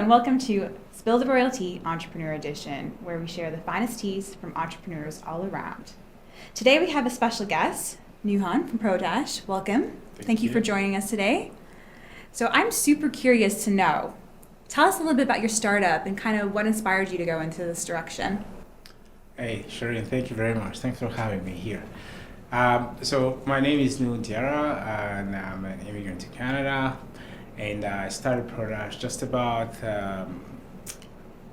and welcome to Spill the Royalty Entrepreneur Edition, where we share the finest teas from entrepreneurs all around. Today we have a special guest, Nouhoun from Prodash. Welcome. Thank you for joining us today. So I'm super curious to know, tell us a little bit about your startup and kind of what inspired you to go into this direction. Hey, Shireen, thank you very much. Thanks for having me here. So my name is Nouhoun Diarra, and I'm an immigrant to Canada. And I started Prodash just about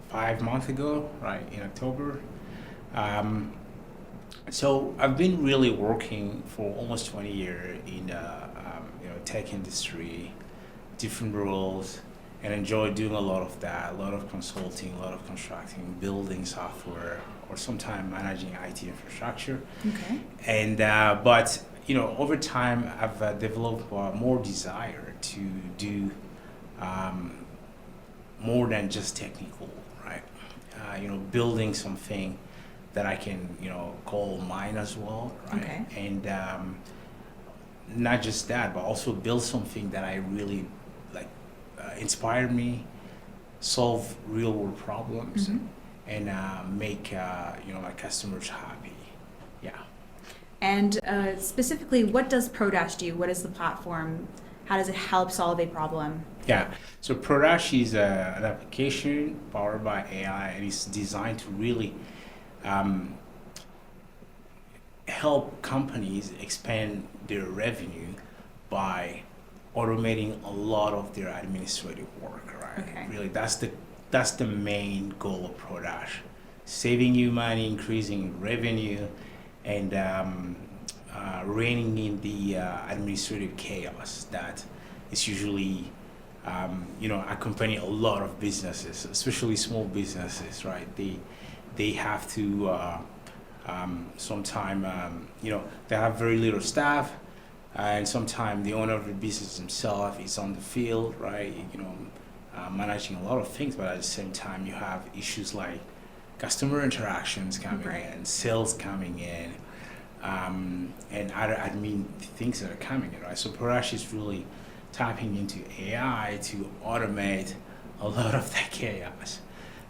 5 months ago, right, in October. So I've been really working for almost 20 years in the tech industry, different roles, and enjoy doing a lot of that, a lot of consulting, a lot of constructing, building software, or sometimes managing IT infrastructure. Okay. And but over time, I've developed more desire to do more than just technical, right? Building something that I can, call mine as well, right? Okay. And not just that, but also build something that I really like, inspire me, solve real world problems, and make my customers happy. Yeah. And specifically, what does Prodash do? What is the platform? How does it help solve a problem? Yeah, so Prodash is an application powered by AI, and it's designed to really help companies expand their revenue by automating a lot of their administrative work, right? Okay. Really, that's the main goal of Prodash, saving you money, increasing revenue, and reining in the administrative chaos that is usually accompany a lot of businesses, especially small businesses, right? They have to sometimes they have very little staff, and sometimes the owner of the business himself is on the field, right? Managing a lot of things, but at the same time you have issues like customer interactions coming in, sales coming in, and other admin things that are coming in, right? So Prodash is really tapping into AI to automate a lot of that chaos,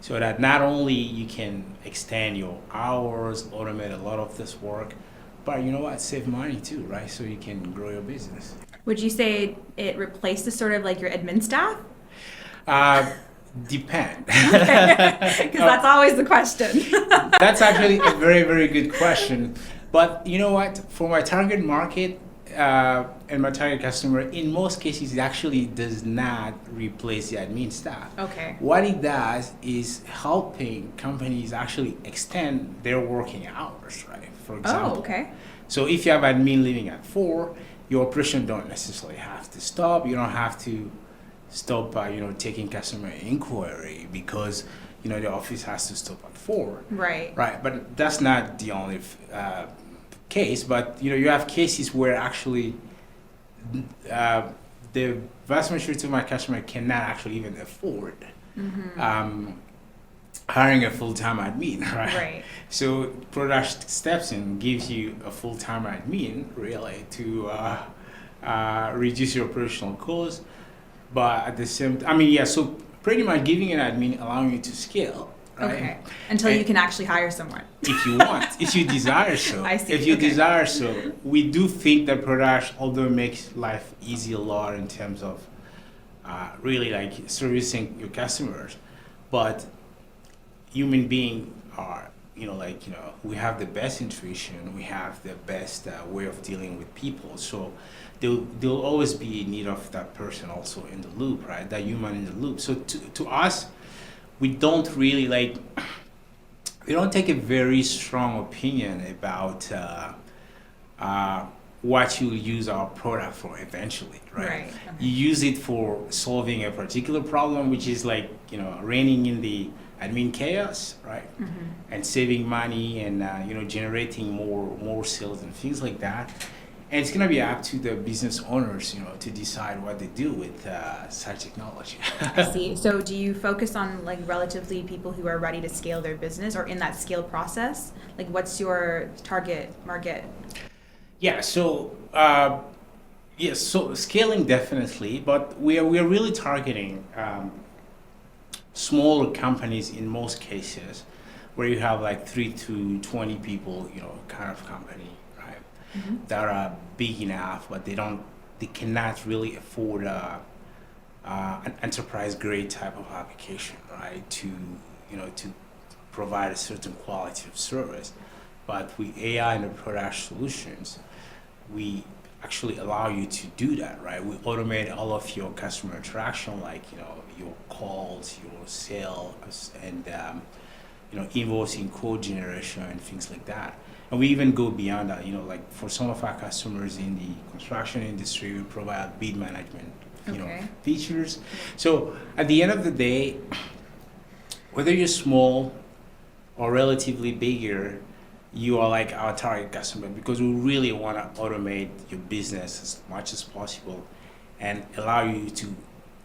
so that not only you can extend your hours, automate a lot of this work, but save money too, right? So you can grow your business. Would you say it replaces sort of like your admin staff? Depend. Because that's always the question. That's actually a very, very good question. But you know what? For my target market and my target customer, in most cases, it actually does not replace the admin staff. Okay. What it does is helping companies actually extend their working hours, right? For example. Oh, okay. So if you have admin leaving at 4, your operation don't necessarily have to stop. You don't have to stop taking customer inquiry because the office has to stop at 4. Right. But that's not the only case. But you have cases where actually the vast majority of my customer cannot actually even afford hiring a full-time admin, right? So Prodash steps in, gives you a full-time admin really to reduce your operational costs. But at the same time, so pretty much giving an admin, allowing you to scale, right? Okay. Until you can actually hire someone. If you want, if you desire so. I see. If you Okay. desire so. We do think that Prodash, although it makes life easy a lot in terms of really like servicing your customers, but human beings are, we have the best intuition, we have the best way of dealing with people. So there'll always be in need of that person also in the loop, right? That human in the loop. So to us, we don't really we don't take a very strong opinion about what you use our product for eventually, right? Okay. You use it for solving a particular problem, which is reining in the admin chaos, right? And saving money and generating more sales and things like that. And it's gonna be up to the business owners, to decide what they do with such technology. I see. So do you focus on relatively people who are ready to scale their business or in that scale process? What's your target market? Yeah. So yes. So scaling definitely, but we are really targeting smaller companies in most cases, where you have like 3 to 20 people, kind of company, right? That are big enough, but they cannot really afford an enterprise grade type of application, right? To provide a certain quality of service. But with AI and the Prodash solutions, we actually allow you to do that, right? We automate all of your customer interaction, like your calls, your sales, and invoicing, code generation, and things like that. And we even go beyond that. Like for some of our customers in the construction industry, we provide bid management, features. So at the end of the day, whether you're small or relatively bigger, you are like our target customer, because we really want to automate your business as much as possible and allow you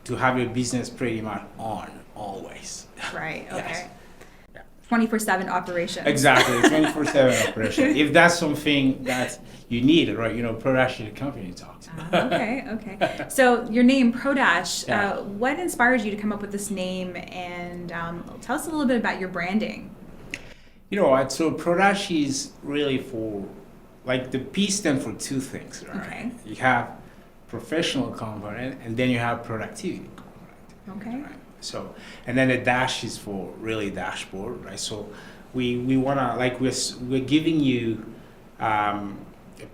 to have your business pretty much on always. Right. Yes. Okay. 24/7 operation. Exactly, 24/7 operation. If that's something that you need, right? Prodash is the company to talk to. Okay. So your name, Prodash, Yeah. what inspired you to come up with this name? And tell us a little bit about your branding. So Prodash is really for, like, the P stands for two things, right? Okay. You have professional component, and then you have productivity component. Okay. Right? So, and then the dash is for really dashboard, right? So we wanna, like, we're giving you a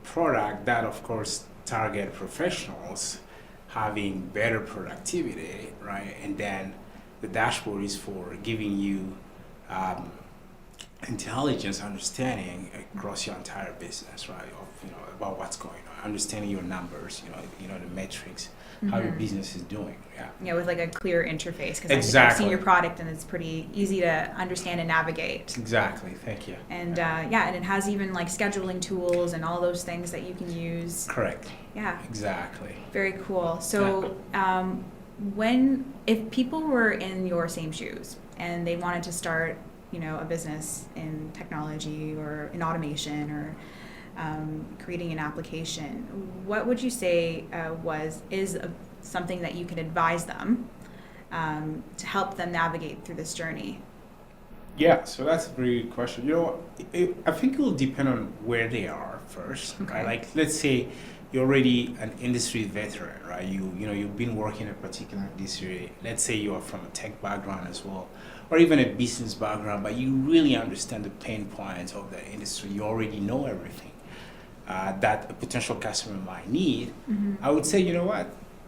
product that, of course, target professionals having better productivity, right? And then the dashboard is for giving you intelligence, understanding across your entire business, right? Of about what's going on, understanding your numbers, the metrics, how your business is doing. Yeah, with like a clear interface, because Exactly. I've seen your product and it's pretty easy to understand and navigate. Exactly. Thank you. And and it has even like scheduling tools and all those things that you can use. Correct. Yeah. Exactly. Very cool. So, if people were in your same shoes and they wanted to start, a business in technology or in automation or creating an application, what would you say is something that you could advise them to help them navigate through this journey? Yeah, so that's a very good question. I think it will depend on where they are first, Okay. right? Like, let's say you're already an industry veteran, right? You've been working in a particular industry. Let's say you are from a tech background as well, or even a business background, but you really understand the pain points of that industry. You already know everything that a potential customer might need. I would say,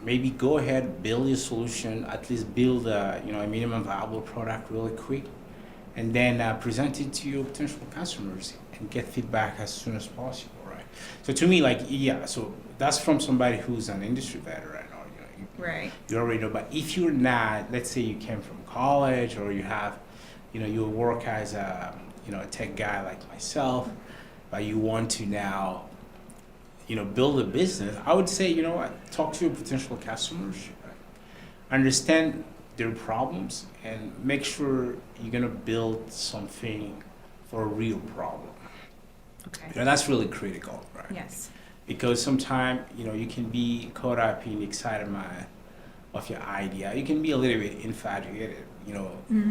maybe go ahead, build your solution, at least build a minimum viable product really quick, and then present it to your potential customers and get feedback as soon as possible, right? So to me, so that's from somebody who's an industry veteran, or Right. you already know. But if you're not, let's say you came from college, or you have, you work as a tech guy like myself, but you want to now, build a business, I would say, talk to your potential customers, understand their problems, and make sure you're gonna build something for a real problem. Okay. That's really critical, right? Yes. Because sometimes, you can be caught up in the excitement of your idea. You can be a little bit infatuated,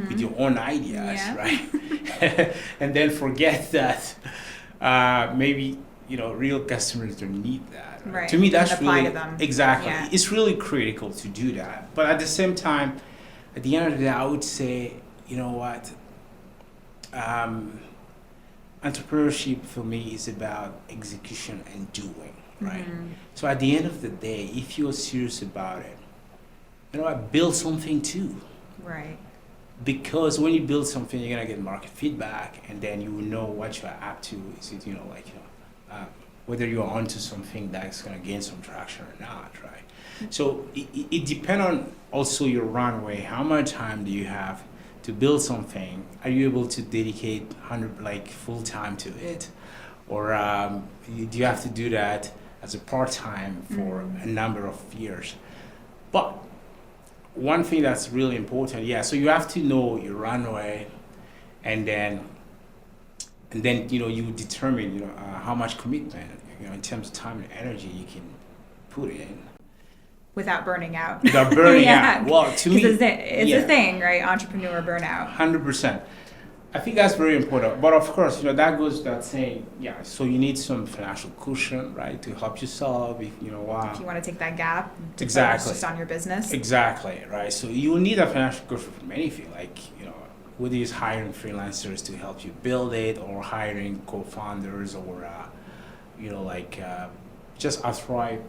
with your own ideas, Yeah. right? And then forget that maybe, real customers don't need that. Right. To me, that's Apply really to them. exactly. Yeah. It's really critical to do that. But at the same time, at the end of the day, I would say, entrepreneurship for me is about execution and doing, right? So at the end of the day, if you're serious about it, build something too. Right. Because when you build something, you're gonna get market feedback, and then you will know what you're up to. Is it, whether you're onto something that's gonna gain some traction or not, right? So it depends on also your runway. How much time do you have to build something? Are you able to dedicate full time to it, or do you have to do that as a part time for a number of years? But one thing that's really important, so you have to know your runway, and then you determine how much commitment in terms of time and energy you can put in. without burning out. Without burning Yeah. out. Well, to me, It's a yeah. thing, right? Entrepreneur burnout. 100%. I think that's very important. But of course, that goes without saying, yeah, so you need some financial cushion, right, to help yourself if, If you want to take that gap to Exactly. focus just on your business. Exactly, right? So you will need a financial cushion from anything, like, whether it's hiring freelancers to help you build it or hiring co-founders or, just outright,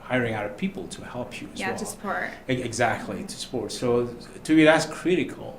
hiring other people to help you as well. To support. Exactly, to support. So to me, that's critical.